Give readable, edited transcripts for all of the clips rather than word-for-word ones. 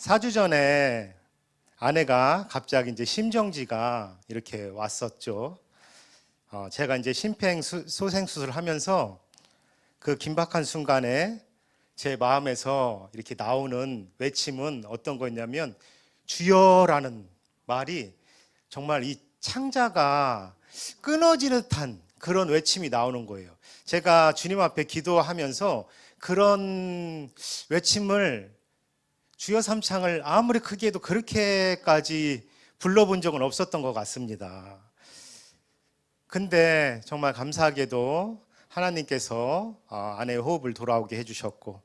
4주 전에 아내가 갑자기 이제 심정지가 이렇게 왔었죠. 제가 이제 심폐소생 수술을 하면서 그 긴박한 순간에 제 마음에서 이렇게 나오는 외침은 어떤 거였냐면 주여라는 말이 정말 이 창자가 끊어지는 듯한 그런 외침이 나오는 거예요. 제가 주님 앞에 기도하면서 그런 외침을 주여 삼창을 아무리 크게 해도 그렇게까지 불러본 적은 없었던 것 같습니다. 근데 정말 감사하게도 하나님께서 아내의 호흡을 돌아오게 해주셨고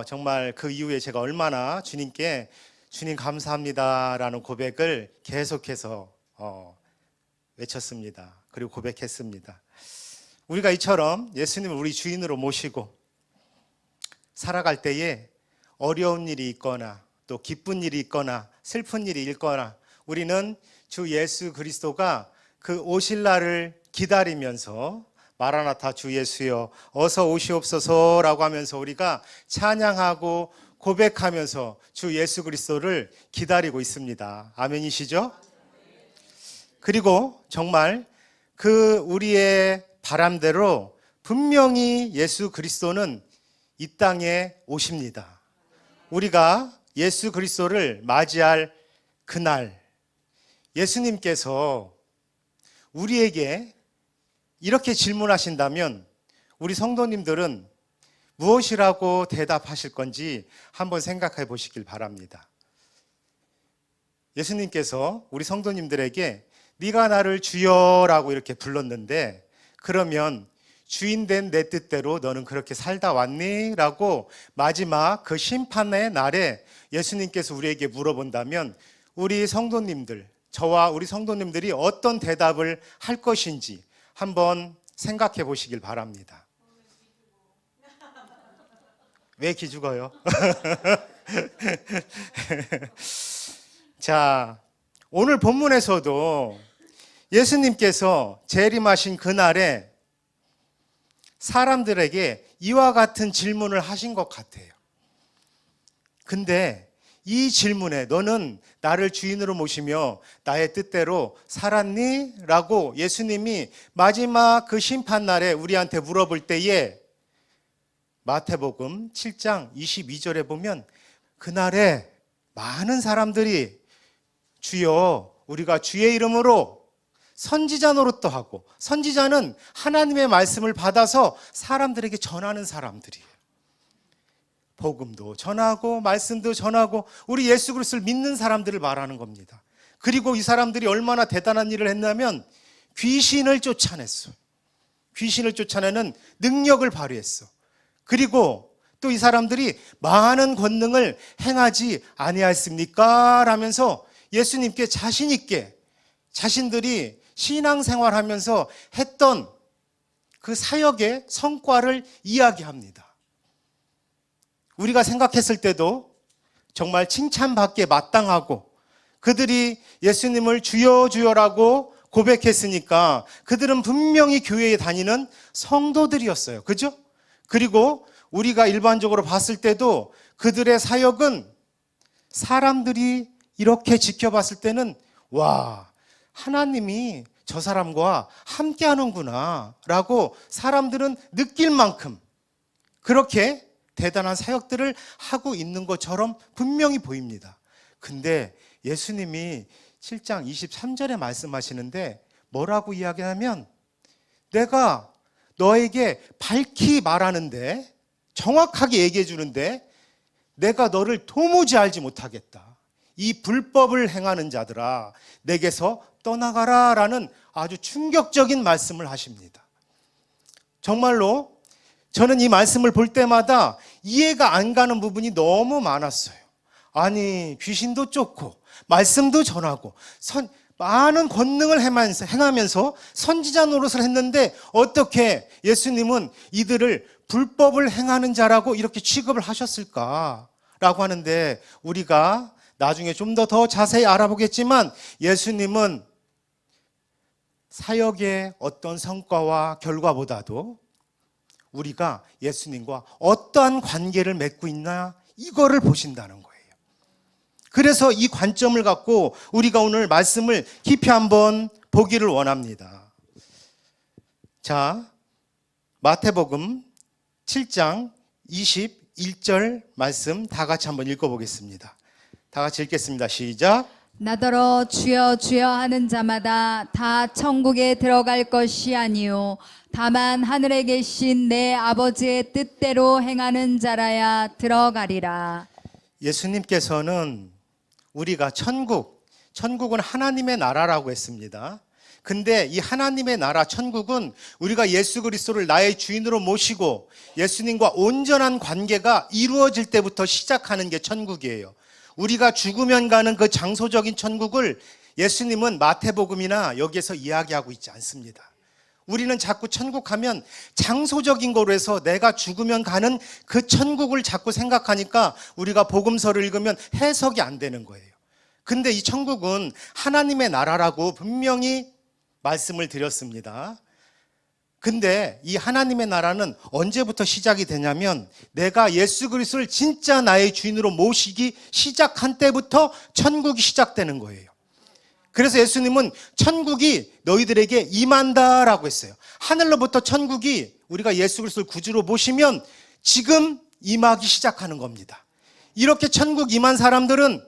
정말 그 이후에 제가 얼마나 주님께 주님 감사합니다라는 고백을 계속해서 외쳤습니다. 그리고 고백했습니다. 우리가 이처럼 예수님을 우리 주인으로 모시고 살아갈 때에 어려운 일이 있거나 또 기쁜 일이 있거나 슬픈 일이 있거나 우리는 주 예수 그리스도가 그 오실 날을 기다리면서 마라나타 주 예수여 어서 오시옵소서라고 하면서 우리가 찬양하고 고백하면서 주 예수 그리스도를 기다리고 있습니다. 아멘이시죠? 그리고 정말 그 우리의 바람대로 분명히 예수 그리스도는 이 땅에 오십니다. 우리가 예수 그리스도를 맞이할 그날 예수님께서 우리에게 이렇게 질문하신다면 우리 성도님들은 무엇이라고 대답하실 건지 한번 생각해 보시길 바랍니다. 예수님께서 우리 성도님들에게 네가 나를 주여라고 이렇게 불렀는데 그러면 주인된 내 뜻대로 너는 그렇게 살다 왔니? 라고 마지막 그 심판의 날에 예수님께서 우리에게 물어본다면 우리 성도님들, 저와 우리 성도님들이 어떤 대답을 할 것인지 한번 생각해 보시길 바랍니다. 왜 기죽어요? 자, 오늘 본문에서도 예수님께서 재림하신 그날에 사람들에게 이와 같은 질문을 하신 것 같아요. 근데 이 질문에 너는 나를 주인으로 모시며 나의 뜻대로 살았니? 라고 예수님이 마지막 그 심판날에 우리한테 물어볼 때에 마태복음 7장 22절에 보면 그날에 많은 사람들이 주여 우리가 주의 이름으로 선지자 노릇도 하고 선지자는 하나님의 말씀을 받아서 사람들에게 전하는 사람들이에요. 복음도 전하고 말씀도 전하고 우리 예수 그리스도를 믿는 사람들을 말하는 겁니다. 그리고 이 사람들이 얼마나 대단한 일을 했냐면 귀신을 쫓아냈어. 귀신을 쫓아내는 능력을 발휘했어. 그리고 또 이 사람들이 많은 권능을 행하지 아니하였습니까? 라면서 예수님께 자신 있게 자신들이 신앙생활하면서 했던 그 사역의 성과를 이야기합니다. 우리가 생각했을 때도 정말 칭찬받기에 마땅하고 그들이 예수님을 주여 주여라고 고백했으니까 그들은 분명히 교회에 다니는 성도들이었어요. 그죠? 그리고 우리가 일반적으로 봤을 때도 그들의 사역은 사람들이 이렇게 지켜봤을 때는 와, 하나님이 저 사람과 함께 하는구나 라고 사람들은 느낄 만큼 그렇게 대단한 사역들을 하고 있는 것처럼 분명히 보입니다. 근데 예수님이 7장 23절에 말씀하시는데 뭐라고 이야기하면 내가 너에게 밝히 말하는데 정확하게 얘기해 주는데 내가 너를 도무지 알지 못하겠다. 이 불법을 행하는 자들아 내게서 떠나가라 라는 아주 충격적인 말씀을 하십니다. 정말로 저는 이 말씀을 볼 때마다 이해가 안 가는 부분이 너무 많았어요. 아니 귀신도 쫓고 말씀도 전하고 많은 권능을 행하면서 선지자 노릇을 했는데 어떻게 예수님은 이들을 불법을 행하는 자라고 이렇게 취급을 하셨을까라고 하는데 우리가 나중에 좀 더 자세히 알아보겠지만 예수님은 사역의 어떤 성과와 결과보다도 우리가 예수님과 어떠한 관계를 맺고 있나 이거를 보신다는 거예요. 그래서 이 관점을 갖고 우리가 오늘 말씀을 깊이 한번 보기를 원합니다. 자, 마태복음 7장 21절 말씀 다 같이 한번 읽어보겠습니다. 다 같이 읽겠습니다. 시작. 나더러 주여 주여 하는 자마다 다 천국에 들어갈 것이 아니요 다만 하늘에 계신 내 아버지의 뜻대로 행하는 자라야 들어가리라. 예수님께서는 우리가 천국은 하나님의 나라라고 했습니다. 근데 이 하나님의 나라 천국은 우리가 예수 그리스도를 나의 주인으로 모시고 예수님과 온전한 관계가 이루어질 때부터 시작하는 게 천국이에요. 우리가 죽으면 가는 그 장소적인 천국을 예수님은 마태복음이나 여기에서 이야기하고 있지 않습니다. 우리는 자꾸 천국 하면 장소적인 거로 해서 내가 죽으면 가는 그 천국을 자꾸 생각하니까 우리가 복음서를 읽으면 해석이 안 되는 거예요. 근데 이 천국은 하나님의 나라라고 분명히 말씀을 드렸습니다. 근데 이 하나님의 나라는 언제부터 시작이 되냐면 내가 예수 그리스도를 진짜 나의 주인으로 모시기 시작한 때부터 천국이 시작되는 거예요. 그래서 예수님은 천국이 너희들에게 임한다라고 했어요. 하늘로부터 천국이 우리가 예수 그리스도를 구주로 모시면 지금 임하기 시작하는 겁니다. 이렇게 천국 임한 사람들은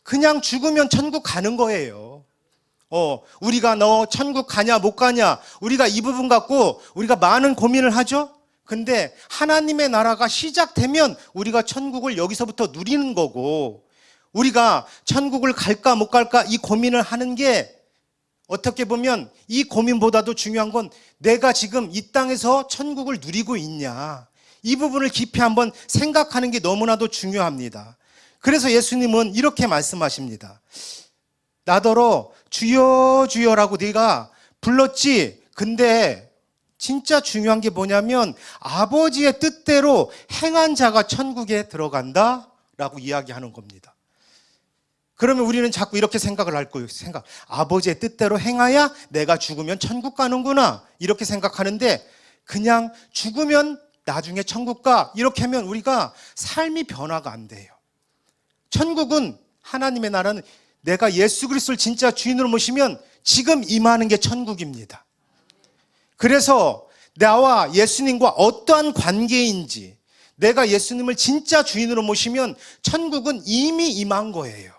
그냥 죽으면 천국 가는 거예요. 우리가 너 천국 가냐 못 가냐 우리가 이 부분 갖고 우리가 많은 고민을 하죠. 근데 하나님의 나라가 시작되면 우리가 천국을 여기서부터 누리는 거고 우리가 천국을 갈까 못 갈까 이 고민을 하는 게 어떻게 보면 이 고민보다도 중요한 건 내가 지금 이 땅에서 천국을 누리고 있냐 이 부분을 깊이 한번 생각하는 게 너무나도 중요합니다. 그래서 예수님은 이렇게 말씀하십니다. 나더러 주여 주여라고 네가 불렀지. 근데 진짜 중요한 게 뭐냐면 아버지의 뜻대로 행한 자가 천국에 들어간다 라고 이야기하는 겁니다. 그러면 우리는 자꾸 이렇게 생각을 할 거예요. 아버지의 뜻대로 행하야 내가 죽으면 천국 가는구나 이렇게 생각하는데 그냥 죽으면 나중에 천국 가 이렇게 하면 우리가 삶이 변화가 안 돼요. 천국은 하나님의 나라는 내가 예수 그리스도를 진짜 주인으로 모시면 지금 임하는 게 천국입니다. 그래서 나와 예수님과 어떠한 관계인지 내가 예수님을 진짜 주인으로 모시면 천국은 이미 임한 거예요.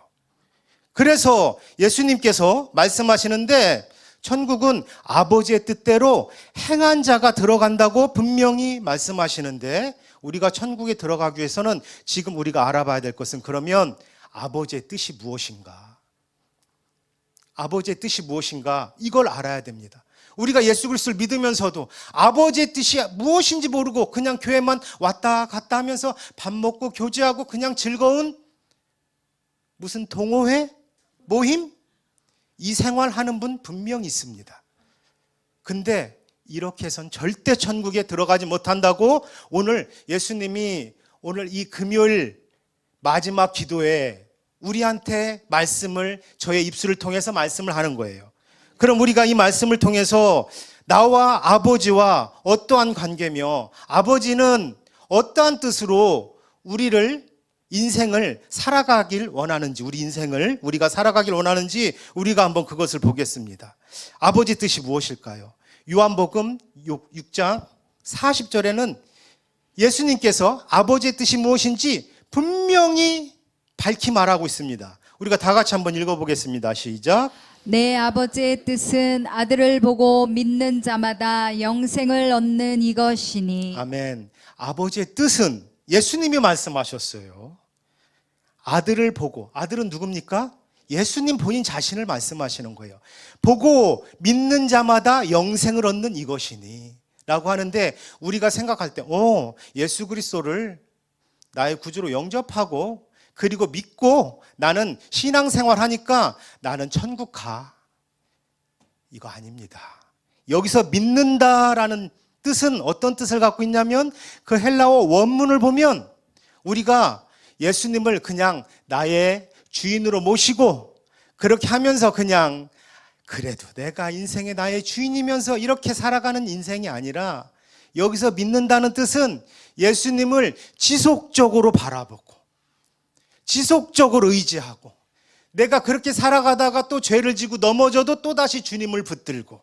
그래서 예수님께서 말씀하시는데 천국은 아버지의 뜻대로 행한 자가 들어간다고 분명히 말씀하시는데 우리가 천국에 들어가기 위해서는 지금 우리가 알아봐야 될 것은 그러면 아버지의 뜻이 무엇인가? 아버지의 뜻이 무엇인가? 이걸 알아야 됩니다. 우리가 예수 그리스도를 믿으면서도 아버지의 뜻이 무엇인지 모르고 그냥 교회만 왔다 갔다 하면서 밥 먹고 교제하고 그냥 즐거운 무슨 동호회? 모임? 이 생활하는 분 분명히 있습니다. 근데 이렇게 해선 절대 천국에 들어가지 못한다고 오늘 예수님이 오늘 이 금요일 마지막 기도에 우리한테 말씀을 저의 입술을 통해서 말씀을 하는 거예요. 그럼 우리가 이 말씀을 통해서 나와 아버지와 어떠한 관계며 아버지는 어떠한 뜻으로 인생을 살아가길 원하는지 우리 인생을 우리가 살아가길 원하는지 우리가 한번 그것을 보겠습니다. 아버지 뜻이 무엇일까요? 요한복음 6장 40절에는 예수님께서 아버지의 뜻이 무엇인지 분명히 밝히 말하고 있습니다. 우리가 다 같이 한번 읽어보겠습니다. 시작. 내 아버지의 뜻은 아들을 보고 믿는 자마다 영생을 얻는 이것이니. 아멘. 아버지의 뜻은 예수님이 말씀하셨어요. 아들을 보고, 아들은 누굽니까? 예수님 본인 자신을 말씀하시는 거예요. 보고 믿는 자마다 영생을 얻는 이것이니 라고 하는데 우리가 생각할 때 예수 그리스도를 나의 구주로 영접하고 그리고 믿고 나는 신앙생활 하니까 나는 천국 가. 이거 아닙니다. 여기서 믿는다라는 뜻은 어떤 뜻을 갖고 있냐면 그 헬라어 원문을 보면 우리가 예수님을 그냥 나의 주인으로 모시고 그렇게 하면서 그냥 그래도 내가 인생의 나의 주인이면서 이렇게 살아가는 인생이 아니라 여기서 믿는다는 뜻은 예수님을 지속적으로 바라보고 지속적으로 의지하고, 내가 그렇게 살아가다가 또 죄를 지고 넘어져도 또다시 주님을 붙들고,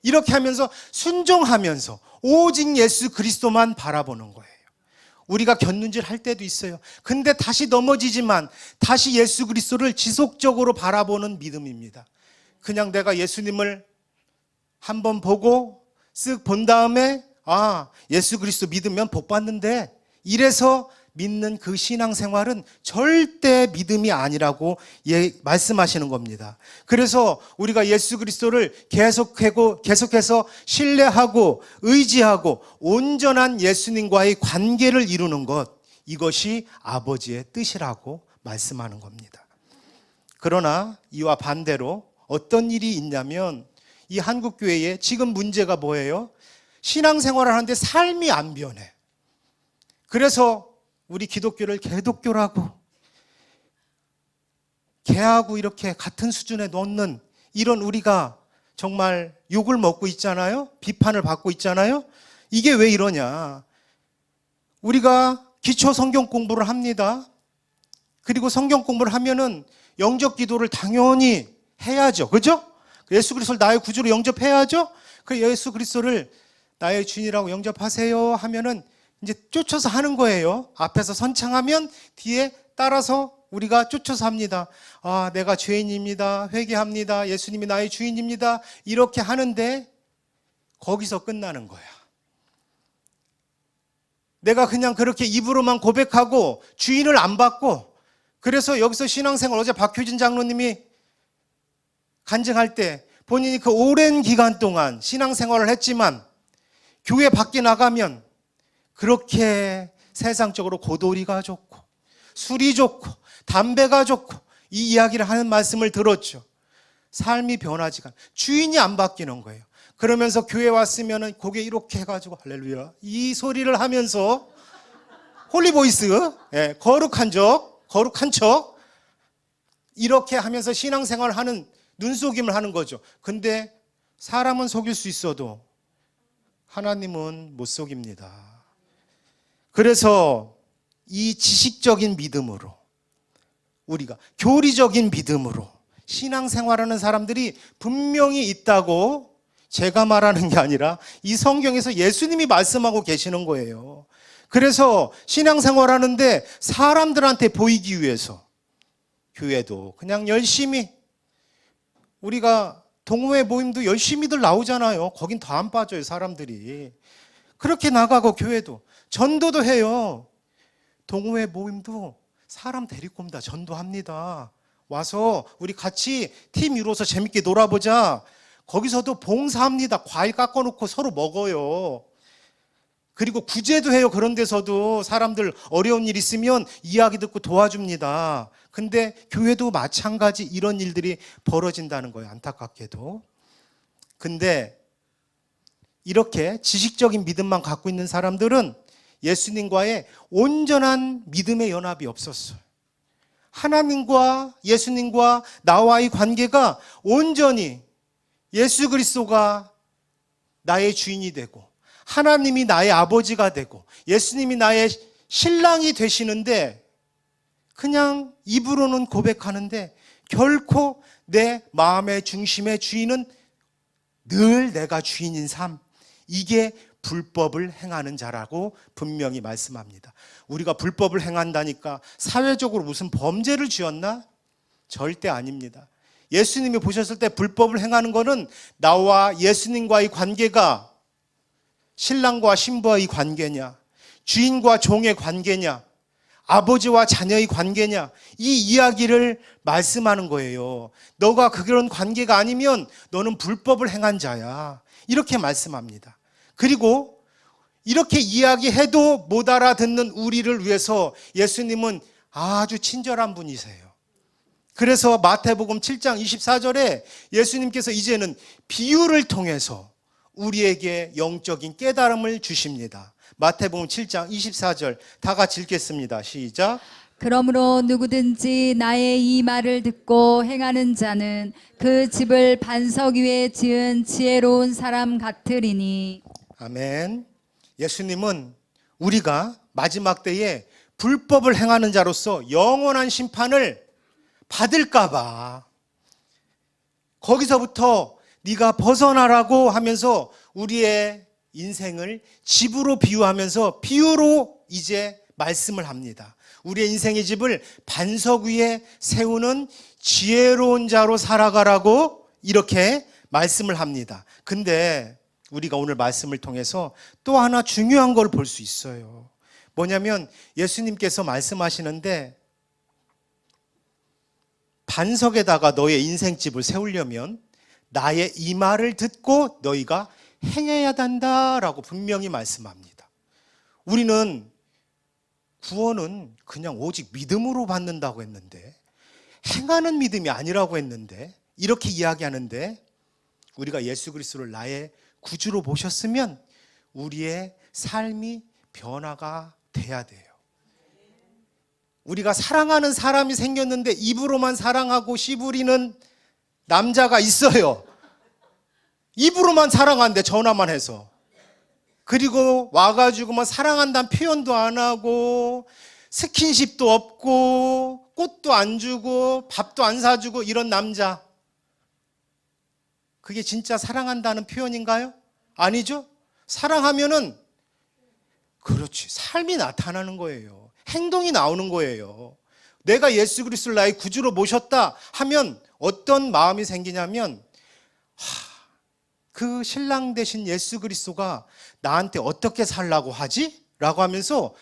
이렇게 하면서 순종하면서 오직 예수 그리스도만 바라보는 거예요. 우리가 곁눈질 할 때도 있어요. 근데 다시 넘어지지만 다시 예수 그리스도를 지속적으로 바라보는 믿음입니다. 그냥 내가 예수님을 한번 보고 쓱 본 다음에 예수 그리스도 믿으면 복 받는데, 이래서 믿는 그 신앙생활은 절대 믿음이 아니라고 말씀하시는 겁니다. 그래서 우리가 예수 그리스도를 계속해서 신뢰하고 의지하고 온전한 예수님과의 관계를 이루는 것, 이것이 아버지의 뜻이라고 말씀하는 겁니다. 그러나 이와 반대로 어떤 일이 있냐면, 이 한국교회에 지금 문제가 뭐예요? 신앙생활을 하는데 삶이 안 변해. 그래서 우리 기독교를 개독교라고, 개하고 이렇게 같은 수준에 놓는 이런, 우리가 정말 욕을 먹고 있잖아요. 비판을 받고 있잖아요. 이게 왜 이러냐? 우리가 기초 성경 공부를 합니다. 그리고 성경 공부를 하면은 영접 기도를 당연히 해야죠. 그죠? 예수 그리스도를 나의 구주로 영접해야죠. 그 예수 그리스도를 나의 주인이라고 영접하세요 하면은 이제 쫓아서 하는 거예요. 앞에서 선창하면 뒤에 따라서 우리가 쫓아서 합니다. 내가 죄인입니다. 회개합니다. 예수님이 나의 주인입니다. 이렇게 하는데 거기서 끝나는 거야. 내가 그냥 그렇게 입으로만 고백하고 주인을 안 받고, 그래서 여기서 신앙생활, 어제 박효진 장로님이 간증할 때 본인이 그 오랜 기간 동안 신앙생활을 했지만 교회 밖에 나가면 그렇게 세상적으로 고돌이가 좋고 술이 좋고 담배가 좋고 이 이야기를 하는 말씀을 들었죠. 삶이 변하지가 않아요. 주인이 안 바뀌는 거예요. 그러면서 교회 왔으면 고개 이렇게 해가지고 할렐루야 이 소리를 하면서 홀리보이스, 거룩한 척 이렇게 하면서 신앙생활을 하는, 눈속임을 하는 거죠. 근데 사람은 속일 수 있어도 하나님은 못 속입니다. 그래서 이 지식적인 믿음으로, 우리가 교리적인 믿음으로 신앙생활하는 사람들이 분명히 있다고 제가 말하는 게 아니라 이 성경에서 예수님이 말씀하고 계시는 거예요. 그래서 신앙생활하는데 사람들한테 보이기 위해서 교회도 그냥 열심히, 우리가 동호회 모임도 열심히들 나오잖아요. 거긴 더 안 빠져요, 사람들이. 그렇게 나가고 교회도 전도도 해요. 동호회 모임도 사람 데리고 옵니다. 전도합니다. 와서 우리 같이 팀 이루어서 재밌게 놀아보자. 거기서도 봉사합니다. 과일 깎아놓고 서로 먹어요. 그리고 구제도 해요. 그런 데서도 사람들 어려운 일 있으면 이야기 듣고 도와줍니다. 근데 교회도 마찬가지 이런 일들이 벌어진다는 거예요. 안타깝게도. 근데 이렇게 지식적인 믿음만 갖고 있는 사람들은 예수님과의 온전한 믿음의 연합이 없었어요. 하나님과 예수님과 나와의 관계가 온전히 예수 그리스도가 나의 주인이 되고 하나님이 나의 아버지가 되고 예수님이 나의 신랑이 되시는데, 그냥 입으로는 고백하는데 결코 내 마음의 중심의 주인은 늘 내가 주인인 삶, 이게 불법을 행하는 자라고 분명히 말씀합니다. 우리가 불법을 행한다니까 사회적으로 무슨 범죄를 지었나? 절대 아닙니다. 예수님이 보셨을 때 불법을 행하는 것은 나와 예수님과의 관계가 신랑과 신부의 관계냐, 주인과 종의 관계냐, 아버지와 자녀의 관계냐, 이 이야기를 말씀하는 거예요. 너가 그런 관계가 아니면 너는 불법을 행한 자야, 이렇게 말씀합니다. 그리고 이렇게 이야기해도 못 알아듣는 우리를 위해서 예수님은 아주 친절한 분이세요. 그래서 마태복음 7장 24절에 예수님께서 이제는 비유를 통해서 우리에게 영적인 깨달음을 주십니다. 마태복음 7장 24절 다 같이 읽겠습니다. 시작. 그러므로 누구든지 나의 이 말을 듣고 행하는 자는 그 집을 반석 위에 지은 지혜로운 사람 같으리니. 아멘. 예수님은 우리가 마지막 때에 불법을 행하는 자로서 영원한 심판을 받을까 봐 거기서부터 네가 벗어나라고 하면서 우리의 인생을 집으로 비유하면서 비유로 이제 말씀을 합니다. 우리의 인생의 집을 반석 위에 세우는 지혜로운 자로 살아가라고 이렇게 말씀을 합니다. 근데 우리가 오늘 말씀을 통해서 또 하나 중요한 걸 볼 수 있어요. 뭐냐면 예수님께서 말씀하시는데 반석에다가 너의 인생집을 세우려면 나의 이 말을 듣고 너희가 행해야 한다라고 분명히 말씀합니다. 우리는 구원은 그냥 오직 믿음으로 받는다고 했는데 행하는 믿음이 아니라고 했는데 이렇게 이야기하는데 우리가 예수 그리스도를 나의 구주로 모셨으면 우리의 삶이 변화가 돼야 돼요. 우리가 사랑하는 사람이 생겼는데 입으로만 사랑하고 씨부리는 남자가 있어요. 입으로만 사랑하는데 전화만 해서. 그리고 와가지고 뭐 사랑한다는 표현도 안 하고 스킨십도 없고 꽃도 안 주고 밥도 안 사주고 이런 남자. 그게 진짜 사랑한다는 표현인가요? 아니죠? 사랑하면은 그렇지, 삶이 나타나는 거예요. 행동이 나오는 거예요. 내가 예수 그리스도를 나의 구주로 모셨다 하면 어떤 마음이 생기냐면 그 신랑 되신 예수 그리스도가 나한테 어떻게 살라고 하지? 라고 하면서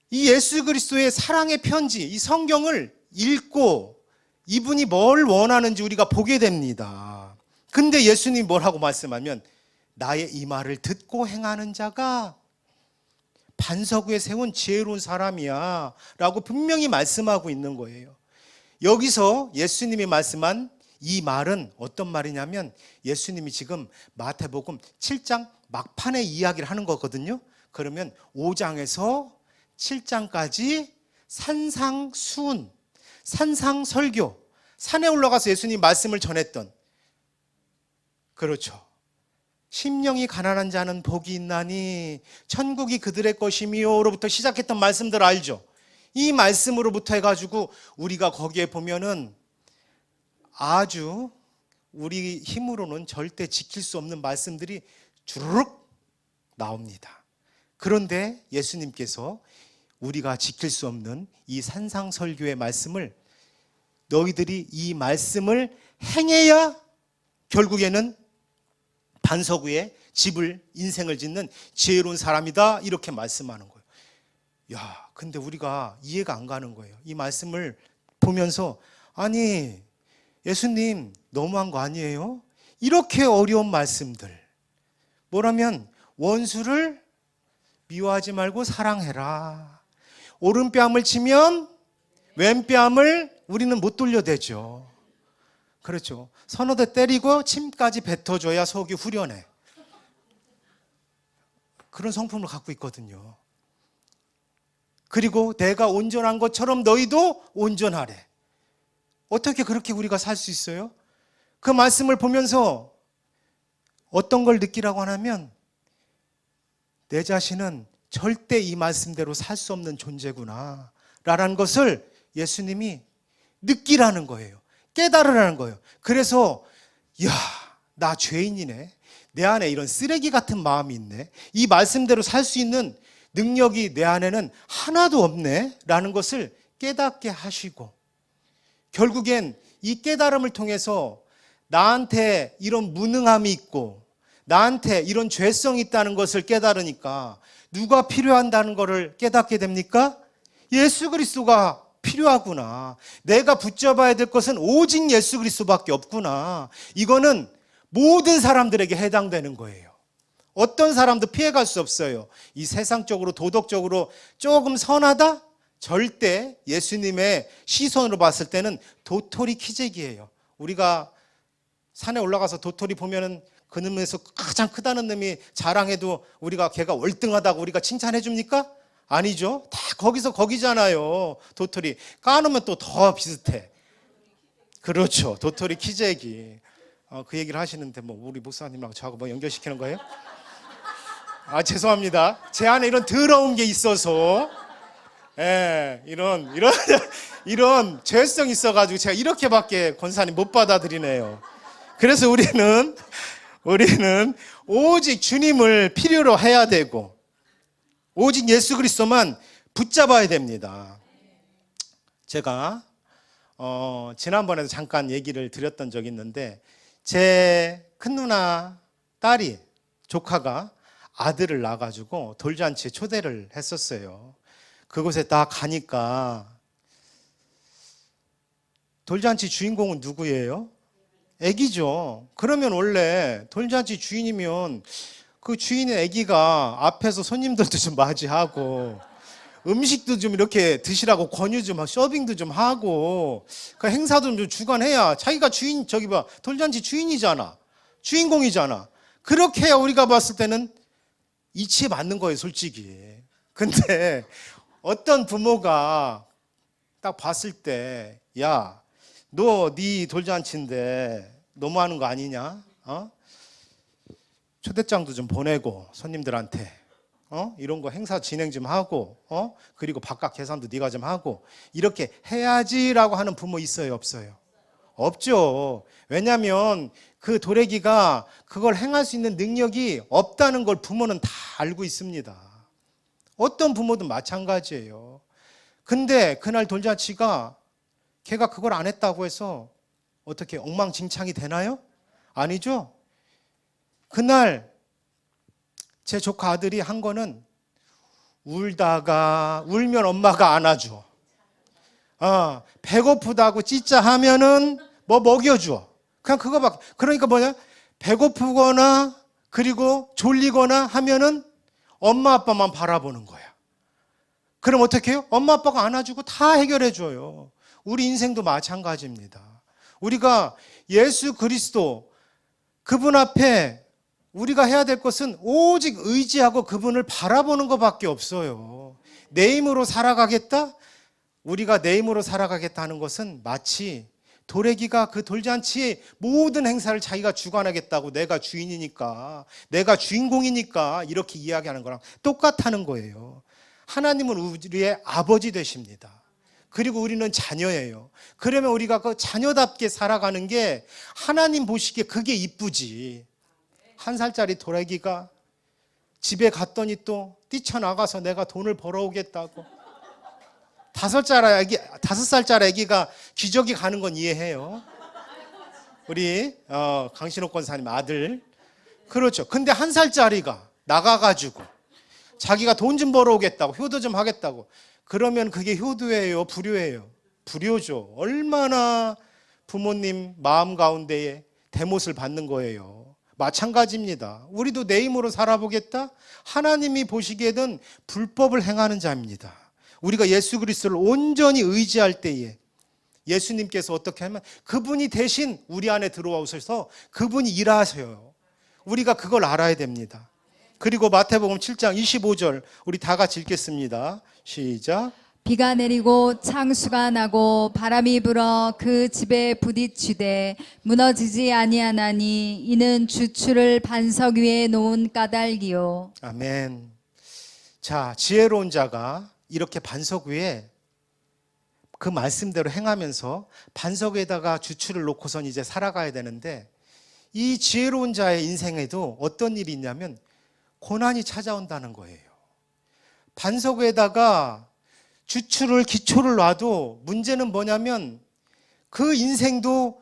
이 예수 그리스도의 사랑의 편지, 이 성경을 읽고 이분이 뭘 원하는지 우리가 보게 됩니다. 근데 예수님이 뭐라고 말씀하면 나의 이 말을 듣고 행하는 자가 반석 위에 세운 지혜로운 사람이야 라고 분명히 말씀하고 있는 거예요. 여기서 예수님이 말씀한 이 말은 어떤 말이냐면 예수님이 지금 마태복음 7장 막판의 이야기를 하는 거거든요. 그러면 5장에서 7장까지 산상수훈, 산상설교, 산에 올라가서 예수님 말씀을 전했던, 그렇죠, 심령이 가난한 자는 복이 있나니 천국이 그들의 것이미요로부터 시작했던 말씀들 알죠? 이 말씀으로부터 해가지고 우리가 거기에 보면은 아주 우리 힘으로는 절대 지킬 수 없는 말씀들이 주르륵 나옵니다. 그런데 예수님께서 우리가 지킬 수 없는 이 산상설교의 말씀을 너희들이 이 말씀을 행해야 결국에는 반석 위에 집을, 인생을 짓는 지혜로운 사람이다 이렇게 말씀하는 거예요. 야, 근데 우리가 이해가 안 가는 거예요. 이 말씀을 보면서 아니 예수님 너무한 거 아니에요? 이렇게 어려운 말씀들, 뭐라면 원수를 미워하지 말고 사랑해라, 오른뺨을 치면 왼뺨을 우리는 못 돌려대죠. 그렇죠. 서너 대 때리고 침까지 뱉어줘야 속이 후련해. 그런 성품을 갖고 있거든요. 그리고 내가 온전한 것처럼 너희도 온전하래. 어떻게 그렇게 우리가 살 수 있어요? 그 말씀을 보면서 어떤 걸 느끼라고 하냐면 내 자신은 절대 이 말씀대로 살 수 없는 존재구나 라는 것을 예수님이 느끼라는 거예요. 깨달으라는 거예요. 그래서 야, 나 죄인이네. 내 안에 이런 쓰레기 같은 마음이 있네. 이 말씀대로 살 수 있는 능력이 내 안에는 하나도 없네 라는 것을 깨닫게 하시고, 결국엔 이 깨달음을 통해서 나한테 이런 무능함이 있고 나한테 이런 죄성이 있다는 것을 깨달으니까 누가 필요한다는 것을 깨닫게 됩니까? 예수 그리스도가 필요하구나. 내가 붙잡아야 될 것은 오직 예수 그리스도밖에 없구나. 이거는 모든 사람들에게 해당되는 거예요. 어떤 사람도 피해갈 수 없어요. 이 세상적으로 도덕적으로 조금 선하다? 절대 예수님의 시선으로 봤을 때는 도토리 키재기예요. 우리가 산에 올라가서 도토리 보면은 그 놈에서 가장 크다는 놈이 자랑해도 우리가 걔가 월등하다고 우리가 칭찬해 줍니까? 아니죠. 다 거기서 거기잖아요. 도토리 까놓으면 또 더 비슷해. 그렇죠. 도토리 키재기. 그 얘기를 하시는데 뭐 우리 목사님하고 저하고 뭐 연결시키는 거예요? 죄송합니다. 제 안에 이런 더러운 게 있어서 예, 이런 죄성이 있어가지고 제가 이렇게밖에 권사님 못 받아들이네요. 그래서 우리는 오직 주님을 필요로 해야 되고 오직 예수 그리스도만 붙잡아야 됩니다. 제가 지난번에도 잠깐 얘기를 드렸던 적이 있는데 제 큰 누나 딸이 조카가 아들을 낳아가지고 돌잔치에 초대를 했었어요. 그곳에 딱 가니까 돌잔치 주인공은 누구예요? 애기죠. 그러면 원래 돌잔치 주인이면 그 주인의 애기가 앞에서 손님들도 좀 맞이하고 음식도 좀 이렇게 드시라고 권유 좀 하고 서빙도 좀 하고 그 행사도 좀 주관해야 자기가 주인 저기 봐 돌잔치 주인이잖아. 주인공이잖아. 그렇게 해야 우리가 봤을 때는 이치에 맞는 거예요, 솔직히. 근데 어떤 부모가 딱 봤을 때, 야, 너 네 돌잔치인데 너무하는 거 아니냐? 초대장도 좀 보내고 손님들한테 이런 거 행사 진행 좀 하고 그리고 바깥 계산도 네가 좀 하고 이렇게 해야지라고 하는 부모 있어요, 없어요? 없죠. 왜냐하면 그 도래기가 그걸 행할 수 있는 능력이 없다는 걸 부모는 다 알고 있습니다. 어떤 부모도 마찬가지예요. 근데 그날 돌잔치가 걔가 그걸 안 했다고 해서 어떻게 엉망진창이 되나요? 아니죠. 그날 제 조카 아들이 한 거는 울면 엄마가 안아줘. 배고프다고 찌짜 하면은 뭐 먹여줘. 그냥 그거밖에. 그러니까 뭐냐? 배고프거나 그리고 졸리거나 하면은 엄마 아빠만 바라보는 거야. 그럼 어떻게 해요? 엄마 아빠가 안아주고 다 해결해 줘요. 우리 인생도 마찬가지입니다. 우리가 예수 그리스도 그분 앞에 우리가 해야 될 것은 오직 의지하고 그분을 바라보는 것밖에 없어요. 내 힘으로 살아가겠다? 우리가 내 힘으로 살아가겠다는 것은 마치 도래기가 그 돌잔치의 모든 행사를 자기가 주관하겠다고 내가 주인이니까 내가 주인공이니까 이렇게 이야기하는 거랑 똑같다는 거예요. 하나님은 우리의 아버지 되십니다. 그리고 우리는 자녀예요. 그러면 우리가 그 자녀답게 살아가는 게 하나님 보시기에 그게 이쁘지. 1살짜리 도래기가 집에 갔더니 또 뛰쳐나가서 내가 돈을 벌어오겠다고 5살짜리 아기가 기저귀 가는 건 이해해요. 우리 강신호 권사님 아들. 그렇죠. 근데 1살짜리가 나가가지고 자기가 돈 좀 벌어오겠다고 효도 좀 하겠다고 그러면 그게 효도예요? 불효예요? 불효죠. 얼마나 부모님 마음 가운데에 대못을 받는 거예요. 마찬가지입니다. 우리도 내 힘으로 살아보겠다? 하나님이 보시기에는 불법을 행하는 자입니다. 우리가 예수 그리스도를 온전히 의지할 때에 예수님께서 어떻게 하면 그분이 대신 우리 안에 들어오셔서 그분이 일하셔요. 우리가 그걸 알아야 됩니다. 그리고 마태복음 7장 25절 우리 다 같이 읽겠습니다. 시작. 비가 내리고 창수가 나고 바람이 불어 그 집에 부딪히되 무너지지 아니하나니 이는 주추를 반석 위에 놓은 까닭이요. 아멘. 자, 지혜로운 자가 이렇게 반석 위에 그 말씀대로 행하면서 반석 위에다가 주추를 놓고선 이제 살아가야 되는데 이 지혜로운 자의 인생에도 어떤 일이 있냐면 고난이 찾아온다는 거예요. 반석 위에다가 주추를 기초를 놔도 문제는 뭐냐면 그 인생도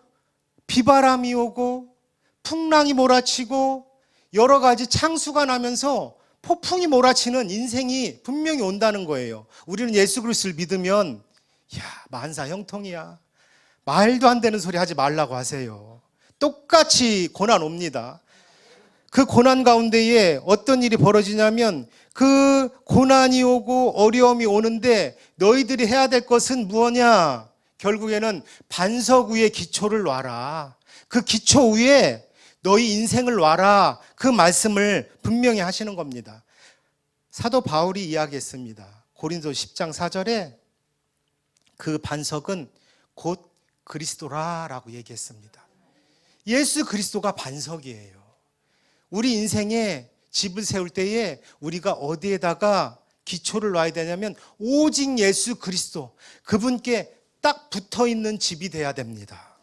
비바람이 오고 풍랑이 몰아치고 여러 가지 창수가 나면서 폭풍이 몰아치는 인생이 분명히 온다는 거예요. 우리는 예수 그리스도를 믿으면 야, 만사 형통이야. 말도 안 되는 소리 하지 말라고 하세요. 똑같이 고난 옵니다. 그 고난 가운데에 어떤 일이 벌어지냐면 그 고난이 오고 어려움이 오는데 너희들이 해야 될 것은 무엇이냐? 결국에는 반석 위에 기초를 놔라. 그 기초 위에 너희 인생을 놔라. 그 말씀을 분명히 하시는 겁니다. 사도 바울이 이야기했습니다. 고린도 10장 4절에 그 반석은 곧 그리스도라라고 얘기했습니다. 예수 그리스도가 반석이에요. 우리 인생에 집을 세울 때에 우리가 어디에다가 기초를 놔야 되냐면 오직 예수 그리스도, 그분께 딱 붙어있는 집이 돼야 됩니다.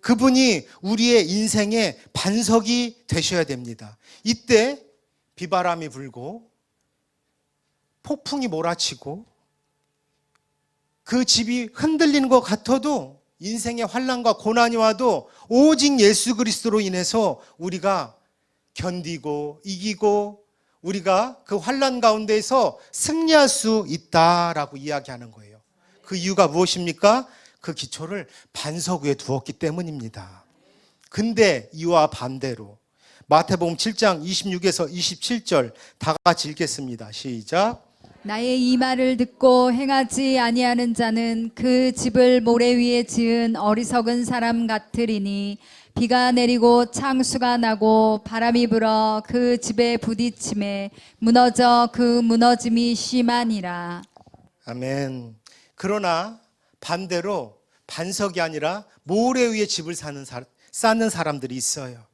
그분이 우리의 인생의 반석이 되셔야 됩니다. 이때 비바람이 불고 폭풍이 몰아치고 그 집이 흔들리는 것 같아도, 인생의 환난과 고난이 와도 오직 예수 그리스도로 인해서 우리가 견디고 이기고 우리가 그 환난 가운데에서 승리할 수 있다라고 이야기하는 거예요. 그 이유가 무엇입니까? 그 기초를 반석 위에 두었기 때문입니다. 근데 이와 반대로 마태복음 7장 26에서 27절 다 같이 읽겠습니다. 시작. 나의 이 말을 듣고 행하지 아니하는 자는 그 집을 모래 위에 지은 어리석은 사람 같으리니 비가 내리고 창수가 나고 바람이 불어 그 집에 부딪힘에 무너져 그 무너짐이 심하니라. 아멘. 그러나 반대로 반석이 아니라 모래 위에 집을 쌓는 사람들이 있어요.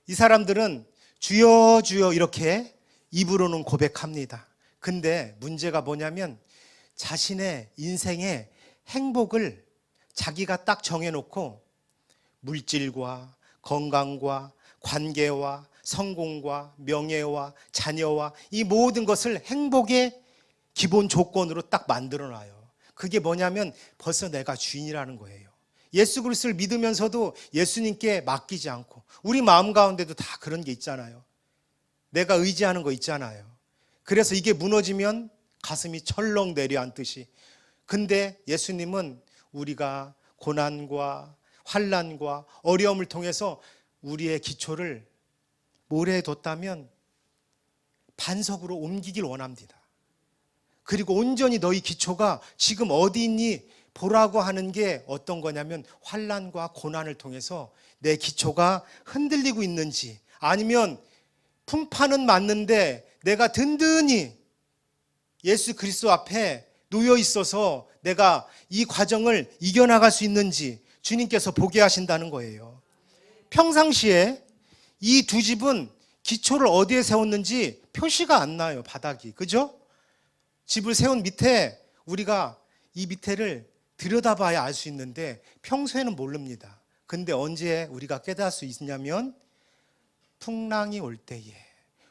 이 사람들은 주여 주여 이렇게 입으로는 고백합니다. 근데 문제가 뭐냐면 자신의 인생의 행복을 자기가 딱 정해놓고 물질과 건강과 관계와 성공과 명예와 자녀와 이 모든 것을 행복의 기본 조건으로 딱 만들어놔요. 그게 뭐냐면 벌써 내가 주인이라는 거예요. 예수 그리스도를 믿으면서도 예수님께 맡기지 않고, 우리 마음 가운데도 다 그런 게 있잖아요. 내가 의지하는 거 있잖아요. 그래서 이게 무너지면 가슴이 철렁 내려앉듯이. 근데 예수님은 우리가 고난과 환난과 어려움을 통해서 우리의 기초를 모래에 뒀다면 반석으로 옮기길 원합니다. 그리고 온전히 너희 기초가 지금 어디 있니? 보라고 하는 게 어떤 거냐면 환난과 고난을 통해서 내 기초가 흔들리고 있는지, 아니면 풍파는 맞는데 내가 든든히 예수 그리스도 앞에 놓여 있어서 내가 이 과정을 이겨나갈 수 있는지 주님께서 보게 하신다는 거예요. 평상시에 이 두 집은 기초를 어디에 세웠는지 표시가 안 나요. 바닥이. 그죠? 집을 세운 밑에 우리가 이 밑에를 들여다봐야 알 수 있는데 평소에는 모릅니다. 근데 언제 우리가 깨달을 수 있냐면 풍랑이 올 때에,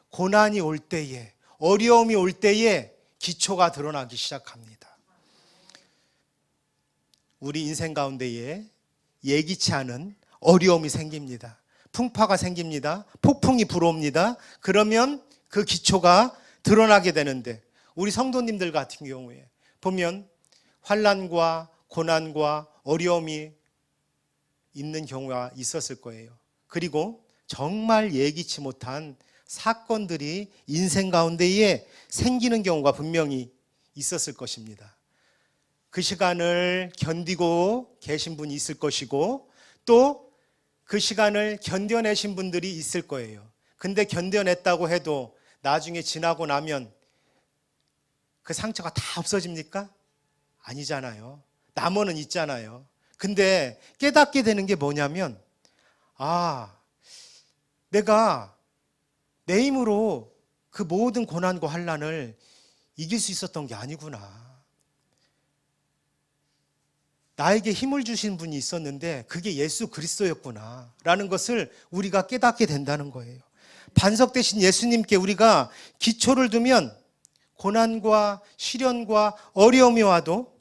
고난이 올 때에, 어려움이 올 때에 기초가 드러나기 시작합니다. 우리 인생 가운데에 예기치 않은 어려움이 생깁니다. 풍파가 생깁니다. 폭풍이 불어옵니다. 그러면 그 기초가 드러나게 되는데, 우리 성도님들 같은 경우에 보면 환난과 고난과 어려움이 있는 경우가 있었을 거예요. 그리고 정말 예기치 못한 사건들이 인생 가운데에 생기는 경우가 분명히 있었을 것입니다. 그 시간을 견디고 계신 분이 있을 것이고, 또 그 시간을 견뎌내신 분들이 있을 거예요. 근데 견뎌냈다고 해도 나중에 지나고 나면 그 상처가 다 없어집니까? 아니잖아요. 남원은 있잖아요. 근데 깨닫게 되는 게 뭐냐면, 내가 내 힘으로 그 모든 고난과 환난을 이길 수 있었던 게 아니구나. 나에게 힘을 주신 분이 있었는데 그게 예수 그리스도였구나 라는 것을 우리가 깨닫게 된다는 거예요. 반석 대신 예수님께 우리가 기초를 두면 고난과 시련과 어려움이 와도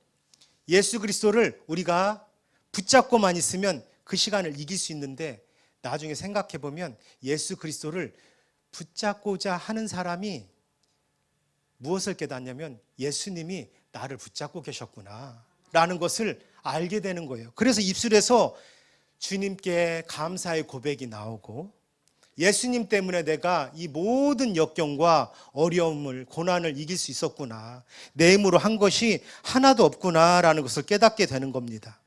예수 그리스도를 우리가 붙잡고만 있으면 그 시간을 이길 수 있는데, 나중에 생각해 보면 예수 그리스도를 붙잡고자 하는 사람이 무엇을 깨닫냐면 예수님이 나를 붙잡고 계셨구나 라는 것을 알게 되는 거예요. 그래서 입술에서 주님께 감사의 고백이 나오고, 예수님 때문에 내가 이 모든 역경과 어려움을, 고난을 이길 수 있었구나, 내 힘으로 한 것이 하나도 없구나라는 것을 깨닫게 되는 겁니다.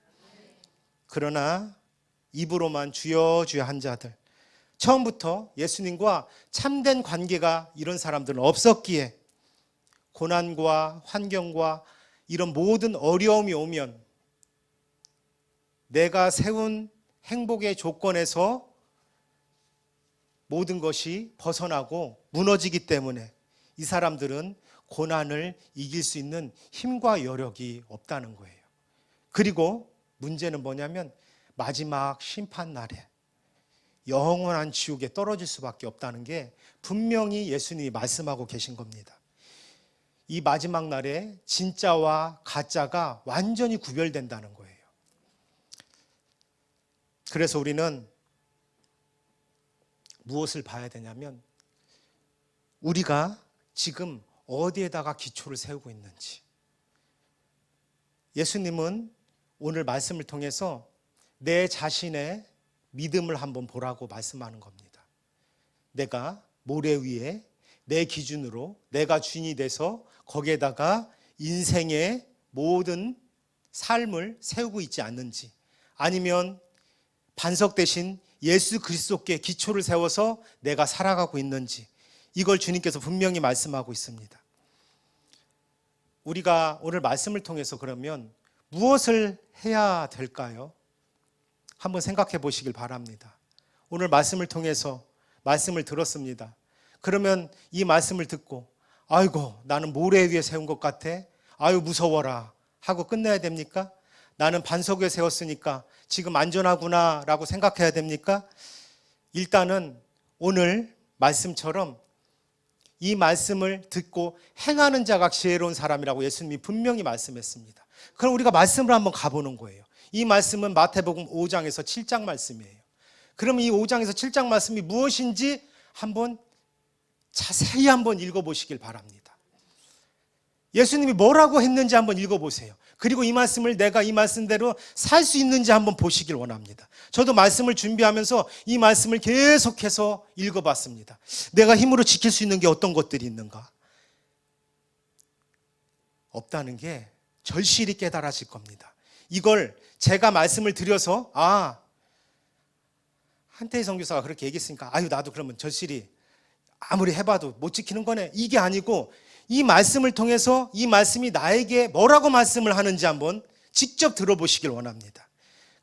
그러나 입으로만 주여 주여 한 자들, 처음부터 예수님과 참된 관계가 이런 사람들은 없었기에 고난과 환경과 이런 모든 어려움이 오면 내가 세운 행복의 조건에서 모든 것이 벗어나고 무너지기 때문에 이 사람들은 고난을 이길 수 있는 힘과 여력이 없다는 거예요. 그리고 문제는 뭐냐면 마지막 심판 날에 영원한 지옥에 떨어질 수밖에 없다는 게 분명히 예수님이 말씀하고 계신 겁니다. 이 마지막 날에 진짜와 가짜가 완전히 구별된다는 거예요. 그래서 우리는 무엇을 봐야 되냐면 우리가 지금 어디에다가 기초를 세우고 있는지. 예수님은 오늘 말씀을 통해서 내 자신의 믿음을 한번 보라고 말씀하는 겁니다. 내가 모래 위에 내 기준으로 내가 주인이 돼서 거기에다가 인생의 모든 삶을 세우고 있지 않는지, 아니면 반석 대신 예수 그리스도께 기초를 세워서 내가 살아가고 있는지, 이걸 주님께서 분명히 말씀하고 있습니다. 우리가 오늘 말씀을 통해서 그러면 무엇을 해야 될까요? 한번 생각해 보시길 바랍니다. 오늘 말씀을 통해서 말씀을 들었습니다. 그러면 이 말씀을 듣고 아이고 나는 모래 위에 세운 것 같아, 아유 무서워라 하고 끝내야 됩니까? 나는 반석 위에 세웠으니까 지금 안전하구나 라고 생각해야 됩니까? 일단은 오늘 말씀처럼 이 말씀을 듣고 행하는 자가 지혜로운 사람이라고 예수님이 분명히 말씀했습니다. 그럼 우리가 말씀을 한번 가보는 거예요. 이 말씀은 마태복음 5장에서 7장 말씀이에요. 그럼 이 5장에서 7장 말씀이 무엇인지 한번 자세히 한번 읽어보시길 바랍니다. 예수님이 뭐라고 했는지 한번 읽어보세요. 그리고 이 말씀을 내가 이 말씀대로 살 수 있는지 한번 보시길 원합니다. 저도 말씀을 준비하면서 이 말씀을 계속해서 읽어봤습니다. 내가 힘으로 지킬 수 있는 게 어떤 것들이 있는가? 없다는 게 절실히 깨달아질 겁니다. 이걸 제가 말씀을 드려서 한태희 선교사가 그렇게 얘기했으니까 아유 나도 그러면 절실히 아무리 해봐도 못 지키는 거네, 이게 아니고 이 말씀을 통해서 이 말씀이 나에게 뭐라고 말씀을 하는지 한번 직접 들어보시길 원합니다.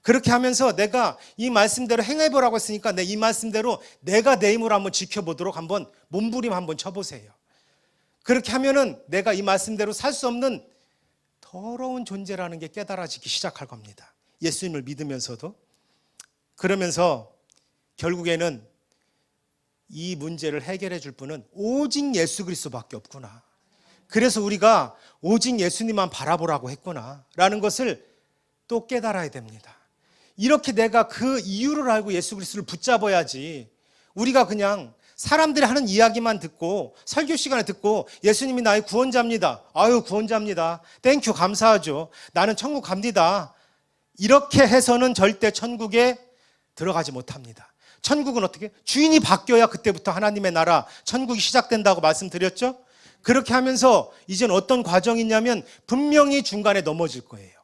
그렇게 하면서 내가 이 말씀대로 행해보라고 했으니까 이 말씀대로 내가 내 힘으로 한번 지켜보도록 한번 몸부림 한번 쳐보세요. 그렇게 하면은 내가 이 말씀대로 살 수 없는 더러운 존재라는 게 깨달아지기 시작할 겁니다. 예수님을 믿으면서도. 그러면서 결국에는 이 문제를 해결해 줄 분은 오직 예수 그리스도밖에 없구나. 그래서 우리가 오직 예수님만 바라보라고 했구나 라는 것을 또 깨달아야 됩니다. 이렇게 내가 그 이유를 알고 예수 그리스도를 붙잡아야지, 우리가 그냥 사람들이 하는 이야기만 듣고 설교 시간에 듣고 예수님이 나의 구원자입니다, 아유 구원자입니다, 땡큐 감사하죠, 나는 천국 갑니다, 이렇게 해서는 절대 천국에 들어가지 못합니다. 천국은 어떻게? 주인이 바뀌어야 그때부터 하나님의 나라, 천국이 시작된다고 말씀드렸죠? 그렇게 하면서 이제는 어떤 과정이 있냐면 분명히 중간에 넘어질 거예요.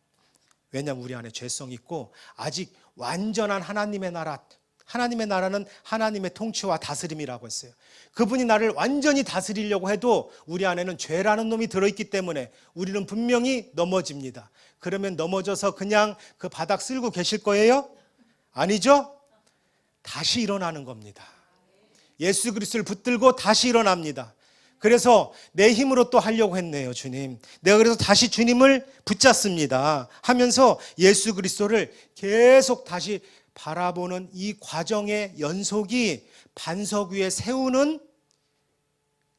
왜냐하면 우리 안에 죄성이 있고 아직 완전한 하나님의 나라, 하나님의 나라는 하나님의 통치와 다스림이라고 했어요. 그분이 나를 완전히 다스리려고 해도 우리 안에는 죄라는 놈이 들어있기 때문에 우리는 분명히 넘어집니다. 그러면 넘어져서 그냥 그 바닥 쓸고 계실 거예요? 아니죠? 다시 일어나는 겁니다. 예수 그리스도를 붙들고 다시 일어납니다. 그래서 내 힘으로 또 하려고 했네요, 주님. 내가 그래서 다시 주님을 붙잡습니다 하면서 예수 그리스도를 계속 다시 바라보는 이 과정의 연속이 반석 위에 세우는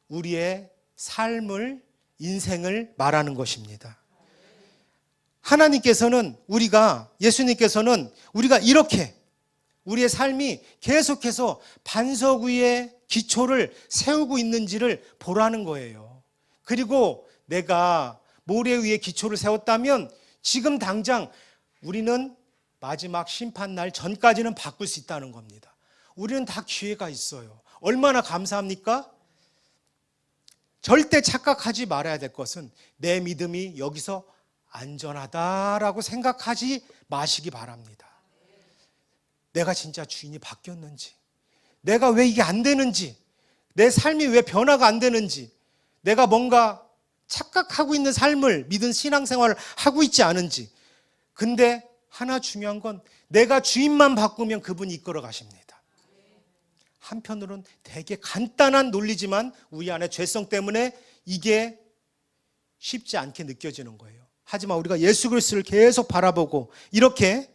우리의 삶을, 인생을 말하는 것입니다. 하나님께서는 예수님께서는 우리가 이렇게 우리의 삶이 계속해서 반석 위에 기초를 세우고 있는지를 보라는 거예요. 그리고 내가 모래 위에 기초를 세웠다면 지금 당장 우리는 마지막 심판날 전까지는 바꿀 수 있다는 겁니다. 우리는 다 기회가 있어요. 얼마나 감사합니까? 절대 착각하지 말아야 될 것은 내 믿음이 여기서 안전하다라고 생각하지 마시기 바랍니다. 내가 진짜 주인이 바뀌었는지, 내가 왜 이게 안 되는지, 내 삶이 왜 변화가 안 되는지, 내가 뭔가 착각하고 있는 삶을, 믿은 신앙생활을 하고 있지 않은지. 근데 하나 중요한 건 내가 주인만 바꾸면 그분이 이끌어 가십니다. 한편으로는 되게 간단한 논리지만 우리 안에 죄성 때문에 이게 쉽지 않게 느껴지는 거예요. 하지만 우리가 예수 그리스도를 계속 바라보고 이렇게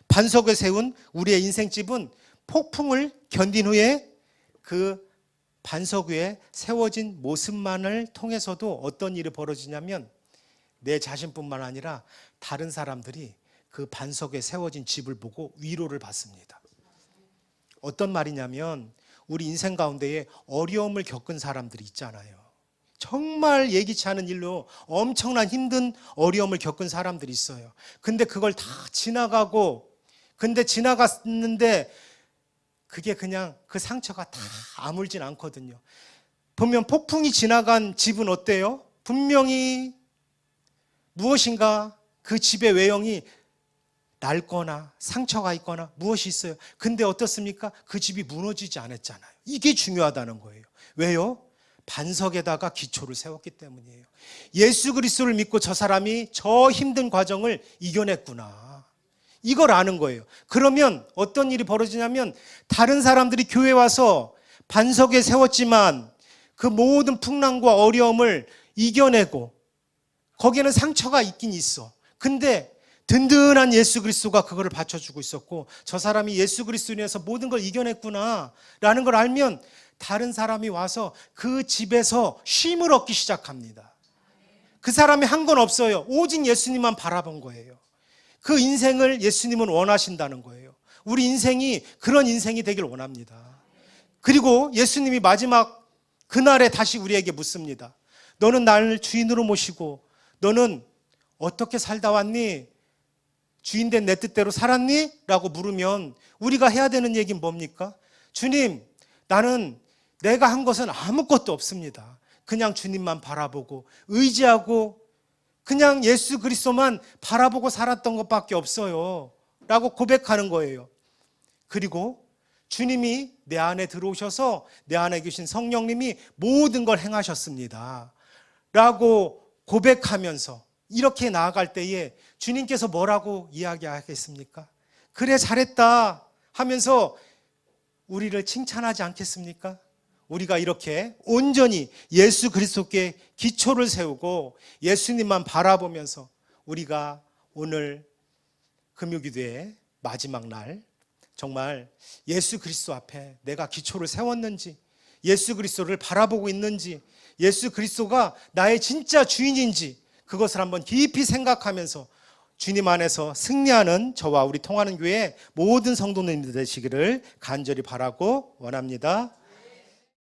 반석에 세운 우리의 인생집은 폭풍을 견딘 후에 그 반석 위에 세워진 모습만을 통해서도 어떤 일이 벌어지냐면 내 자신뿐만 아니라 다른 사람들이 그 반석에 세워진 집을 보고 위로를 받습니다. 어떤 말이냐면 우리 인생 가운데에 어려움을 겪은 사람들이 있잖아요. 정말 예기치 않은 일로 엄청난 힘든 어려움을 겪은 사람들이 있어요. 근데 그걸 다 지나갔는데 그게 그냥 그 상처가 다 아물진 않거든요. 보면 폭풍이 지나간 집은 어때요? 분명히 무엇인가 그 집의 외형이 낡거나 상처가 있거나 무엇이 있어요. 근데 어떻습니까? 그 집이 무너지지 않았잖아요. 이게 중요하다는 거예요. 왜요? 반석에다가 기초를 세웠기 때문이에요. 예수 그리스도를 믿고 저 사람이 저 힘든 과정을 이겨냈구나. 이걸 아는 거예요. 그러면 어떤 일이 벌어지냐면 다른 사람들이 교회에 와서 반석에 세웠지만 그 모든 풍랑과 어려움을 이겨내고 거기에는 상처가 있긴 있어. 근데 든든한 예수 그리스도가 그거를 받쳐주고 있었고 저 사람이 예수 그리스도로 인해서 모든 걸 이겨냈구나라는 걸 알면 다른 사람이 와서 그 집에서 쉼을 얻기 시작합니다. 그 사람이 한 건 없어요. 오직 예수님만 바라본 거예요. 그 인생을 예수님은 원하신다는 거예요. 우리 인생이 그런 인생이 되길 원합니다. 그리고 예수님이 마지막 그날에 다시 우리에게 묻습니다. 너는 나를 주인으로 모시고 너는 어떻게 살다 왔니? 주인된 내 뜻대로 살았니? 라고 물으면 우리가 해야 되는 얘기는 뭡니까? 주님, 나는 내가 한 것은 아무것도 없습니다. 그냥 주님만 바라보고 의지하고 그냥 예수 그리스도만 바라보고 살았던 것밖에 없어요. 라고 고백하는 거예요. 그리고 주님이 내 안에 들어오셔서 내 안에 계신 성령님이 모든 걸 행하셨습니다. 라고 고백하면서 이렇게 나아갈 때에 주님께서 뭐라고 이야기하겠습니까? 그래 잘했다 하면서 우리를 칭찬하지 않겠습니까? 우리가 이렇게 온전히 예수 그리스도께 기초를 세우고 예수님만 바라보면서 우리가 오늘 금요기도의 마지막 날 정말 예수 그리스도 앞에 내가 기초를 세웠는지 예수 그리스도를 바라보고 있는지 예수 그리스도가 나의 진짜 주인인지 그것을 한번 깊이 생각하면서 주님 안에서 승리하는 저와 우리 통하는 교회 모든 성도님들 되시기를 간절히 바라고 원합니다.